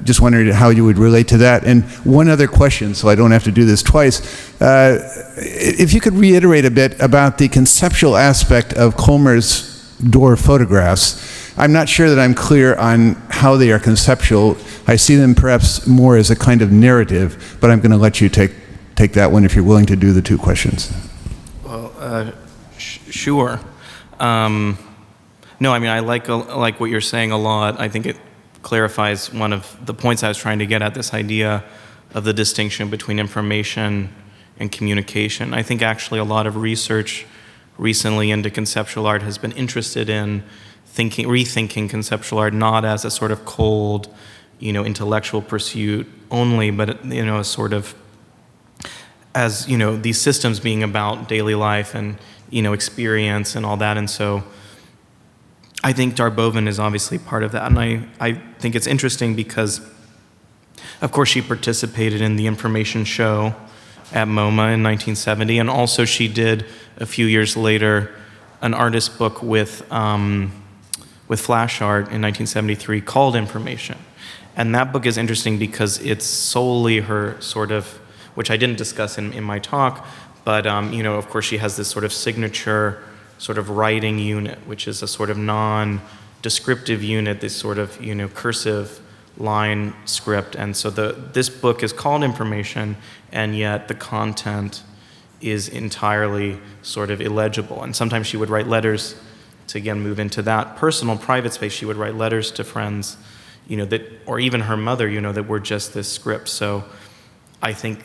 Just wondered how you would relate to that. And one other question, so I don't have to do this twice. If you could reiterate a bit about the conceptual aspect of Kolmer's door photographs. I'm not sure that I'm clear on how they are conceptual. I see them perhaps more as a kind of narrative, but I'm going to let you take that one if you're willing to do the two questions. Well, sure. No, I mean, I like what you're saying a lot. I think it clarifies one of the points I was trying to get at, this idea of the distinction between information and communication. I think actually a lot of research recently into conceptual art has been interested in rethinking conceptual art not as a sort of cold, intellectual pursuit only, but a sort of as these systems being about daily life and experience and all that. And so I think Darboven is obviously part of that, and I think it's interesting because, of course, she participated in the information show at MoMA in 1970, and also she did a few years later an artist book with Flash Art in 1973 called Information. And that book is interesting because it's solely her sort of, which I didn't discuss in my talk, but of course she has this sort of signature sort of writing unit, which is a sort of non-descriptive unit, this sort of cursive line script. And so this book is called Information, and yet the content is entirely sort of illegible. And sometimes she would write letters to, again, move into that personal, private space. She would write letters to friends, that, or even her mother, that were just this script. So I think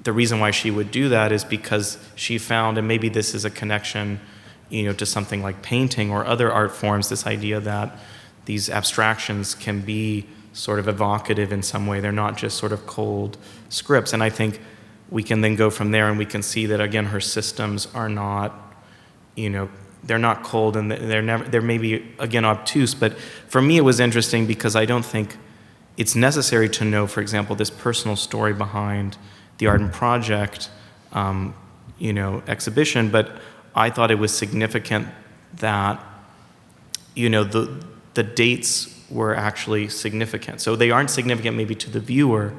the reason why she would do that is because she found, and maybe this is a connection, to something like painting or other art forms, this idea that these abstractions can be sort of evocative in some way. They're not just sort of cold scripts. And I think we can then go from there and we can see that, again, her systems are not, they're not cold, and they're maybe, again, obtuse. But for me, it was interesting because I don't think it's necessary to know, for example, this personal story behind the Art and Project, exhibition, but I thought it was significant that, the dates were actually significant. So they aren't significant maybe to the viewer,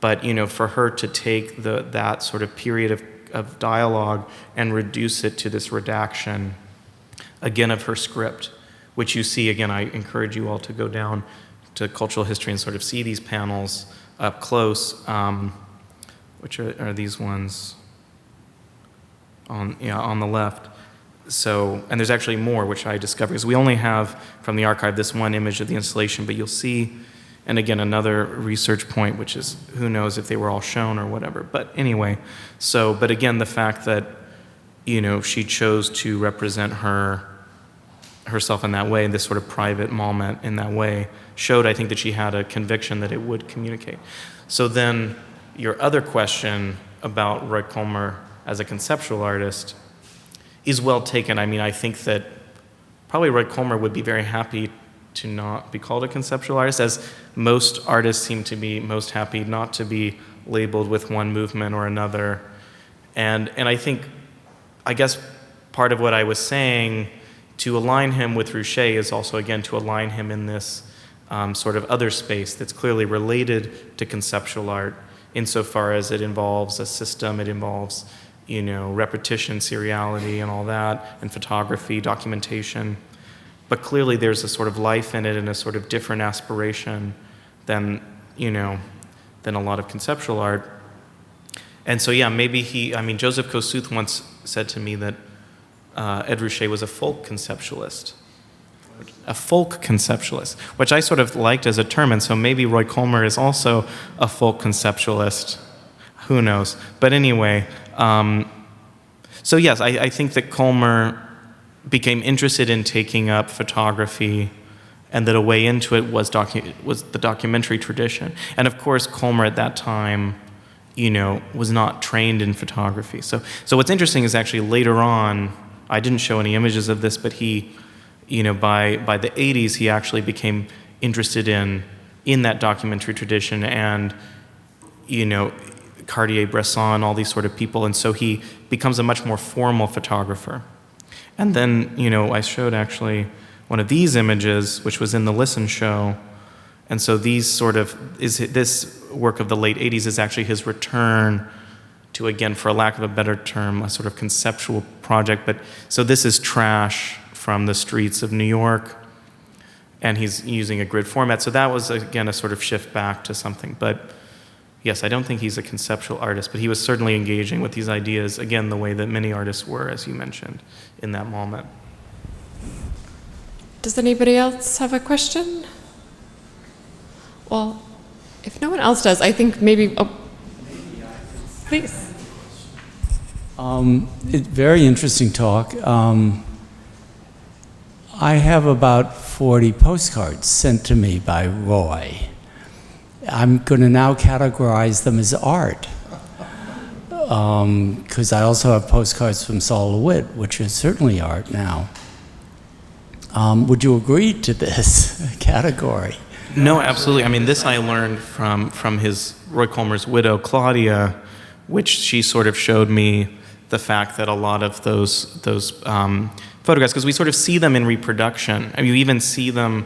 But, for her to take that sort of period of dialogue and reduce it to this redaction, again, of her script, which you see, again, I encourage you all to go down to cultural history and sort of see these panels up close, which are these ones on the left. So, and there's actually more, which I discovered, because we only have from the archive this one image of the installation, but you'll see, and again, another research point, which is who knows if they were all shown or whatever. But anyway, but again, the fact that, she chose to represent herself in that way, this sort of private moment in that way, showed, I think, that she had a conviction that it would communicate. So then your other question about Roy Kolmer as a conceptual artist is well taken. I mean, I think that probably Roy Kolmer would be very happy to not be called a conceptual artist, as most artists seem to be most happy not to be labeled with one movement or another. And I guess part of what I was saying, to align him with Rouchet is also, again, to align him in this sort of other space that's clearly related to conceptual art, insofar as it involves a system, it involves, repetition, seriality, and all that, and photography, documentation. But clearly there's a sort of life in it and a sort of different aspiration than a lot of conceptual art. And so, yeah, maybe Joseph Kosuth once said to me that Ed Rouchet was a folk conceptualist. Which I sort of liked as a term, and so maybe Roy Kolmer is also a folk conceptualist. Who knows? But anyway, so yes, I think that Kolmer became interested in taking up photography, and that a way into it was the documentary tradition. And of course, Kolmer at that time, was not trained in photography. So what's interesting is actually later on, I didn't show any images of this, but he, by the 80s, he actually became interested in that documentary tradition, and, Cartier-Bresson, all these sort of people, and so he becomes a much more formal photographer. And then, I showed actually one of these images, which was in the Listen show, and so this work of the late 80s is actually his return to, again, for lack of a better term, a sort of conceptual project. But so this is trash from the streets of New York, and he's using a grid format. So that was, again, a sort of shift back to something. But yes, I don't think he's a conceptual artist, but he was certainly engaging with these ideas, again, the way that many artists were, as you mentioned, in that moment. Does anybody else have a question? Well, if no one else does, I think maybe, please. Very interesting talk. I have about 40 postcards sent to me by Roy. I'm going to now categorize them as art, because I also have postcards from Sol LeWitt, which is certainly art now. Would you agree to this category? No, absolutely. I mean, this I learned from Roy Kolmer's widow, Claudia, which she sort of showed me the fact that a lot of those photographs, because we sort of see them in reproduction. I mean, you even see them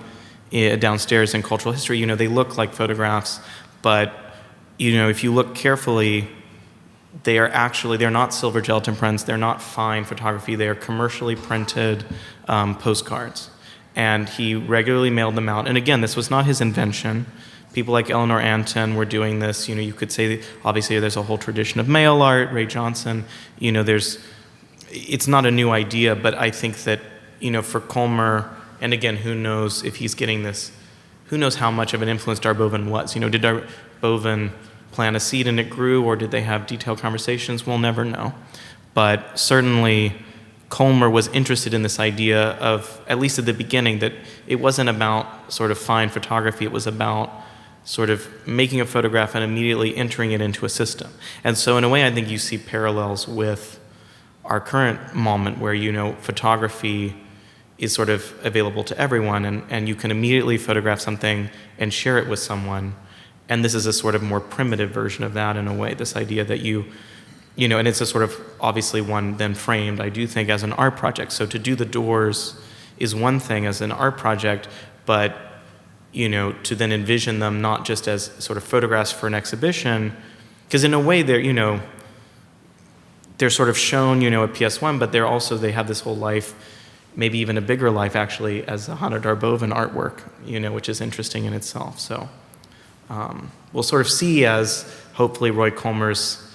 downstairs in cultural history. They look like photographs, but if you look carefully, they're not silver gelatin prints. They're not fine photography. They are commercially printed postcards. And he regularly mailed them out. And again, this was not his invention. People like Eleanor Anton were doing this. You could say, obviously, there's a whole tradition of mail art. Ray Johnson, it's not a new idea, but I think that, for Kolmer, and again, who knows if he's getting this, who knows how much of an influence Darboven was. Did Darboven plant a seed and it grew, or did they have detailed conversations? We'll never know. But certainly, Kolmer was interested in this idea of, at least at the beginning, that it wasn't about sort of fine photography, it was about sort of making a photograph and immediately entering it into a system. And so in a way, I think you see parallels with our current moment where, photography is sort of available to everyone, and you can immediately photograph something and share it with someone. And this is a sort of more primitive version of that in a way, this idea that and it's a sort of, obviously one then framed, I do think, as an art project. So to do the doors is one thing as an art project, but to then envision them not just as sort of photographs for an exhibition, because in a way they're sort of shown, at PS1, but they have this whole life, maybe even a bigger life actually, as a Hanne Darboven artwork, which is interesting in itself. So we'll sort of see, as hopefully Roy Colmer's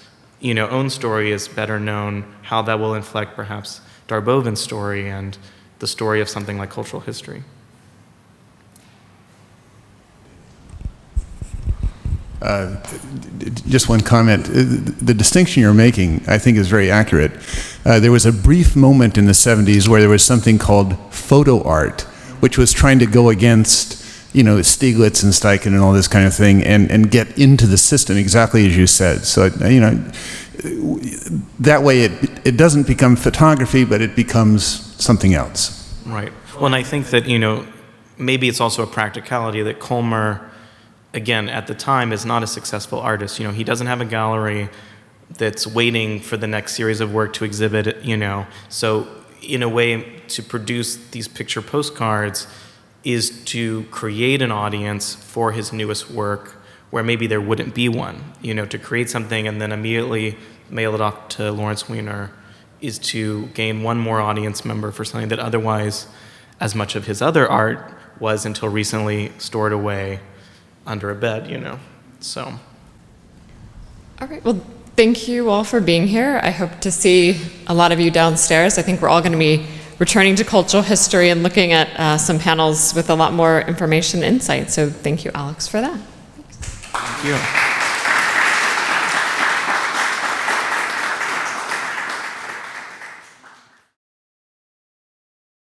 own story is better known, how that will inflect perhaps Darboven's story and the story of something like cultural history. Just one comment. The distinction you're making, I think, is very accurate. There was a brief moment in the 70s where there was something called photo art, which was trying to go against, Stieglitz and Steichen and all this kind of thing, and get into the system exactly as you said. So, that way it doesn't become photography, but it becomes something else. Right. Well, and I think that, maybe it's also a practicality that Colmer, again, at the time, is not a successful artist. He doesn't have a gallery that's waiting for the next series of work to exhibit, So, in a way, to produce these picture postcards is to create an audience for his newest work where maybe there wouldn't be one. To create something and then immediately mail it off to Lawrence Weiner is to gain one more audience member for something that otherwise, as much of his other art was until recently, stored away under a bed, so. All right, well, thank you all for being here. I hope to see a lot of you downstairs. I think we're all going to be returning to cultural history and looking at some panels with a lot more information and insight. So thank you, Alex, for that. Thank you.